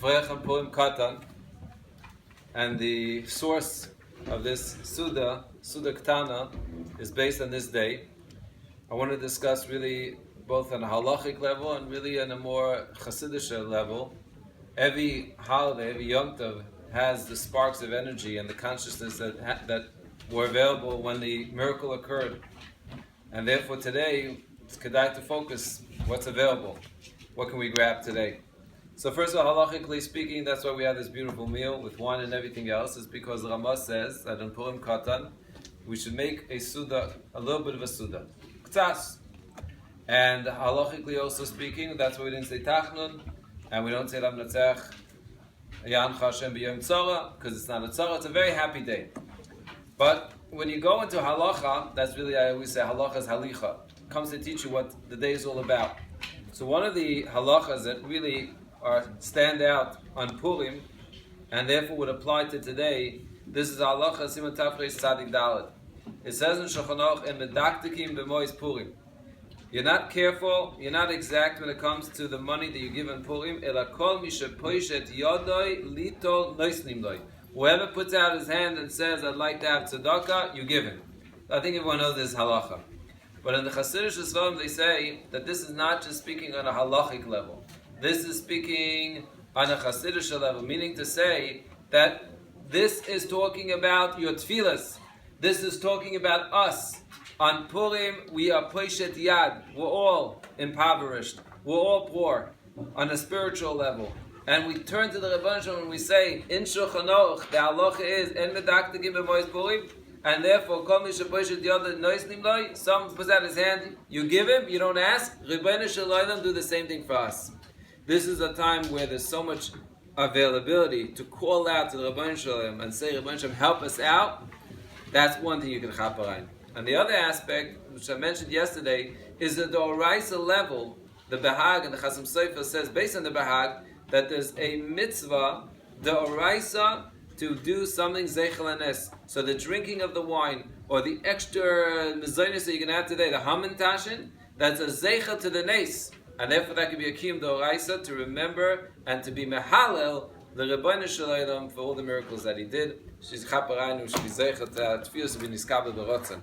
and Purim katan, and the source of this Suda Ketana, is based on this day. I want to discuss really both on a halachic level and really on a more Hasidic level. Every holiday, every Yom Tov has the sparks of energy and the consciousness that were available when the miracle occurred. And therefore today, it's kedai to focus what's available. What can we grab today? So first of all, halachically speaking, that's why we have this beautiful meal with wine and everything else, is because the Ramah says that in Purim katan, we should make a suda, a little bit of a suda. Ktas. And halachically also speaking, that's why we didn't say tachnun, and we don't say lam natzech, yan chashem b'yom tzara, because it's not a tzara, it's a very happy day. But when you go into halacha, that's really, I always say, halacha is halicha. It comes to teach you what the day is all about. So one of the halachas that really stand out on Purim, and therefore would apply to today, this is halacha siman tafreis tzadik dalet. It says in Shulchan Aruch, "En medaktikim b'mois Purim." You're not careful, you're not exact when it comes to the money that you give in Purim. Ela kol mi shepoishet yodoi litol noisnim loi. Whoever puts out his hand and says, "I'd like to have tzedakah," you give him. I think everyone knows this halacha. But in the Hasidic Islam, they say that this is not just speaking on a halachic level. This is speaking on a Hasidic level, meaning to say that this is talking about your tefillas. This is talking about us. On Purim, we are poishet yad. We're all impoverished. We're all poor on a spiritual level. And we turn to the Rebbeinu Shalom and we say, in Shulchan Aruch, the halacha is, en medaktikim b'mois Purim, and therefore, kol mi shepoishet yad noisnim loi, someone puts out his hand, you give him, you don't ask, Rebbeinu Shalom do the same thing for us. This is a time where there's so much availability to call out to the Rebbeinu Shalom and say, Rebbeinu Shalom, help us out. That's one thing you can chaparayim. And the other aspect, which I mentioned yesterday, is that the oraisa level, the Bahag and the Chasam Sofer says, based on the Bahag, that there's a mitzvah, the oraisa, to do something zeichel hanes. So the drinking of the wine, or the extra mezainis that you can have today, the hamantashin, that's a zeichel to the nes. And therefore that could be a kiyum the oraisa, to remember and to be mehalel the Rebbeinu Shalom for all the miracles that he did. She's chaparaynu, she's zeichel to tefillos v'niskabel b'rotzen.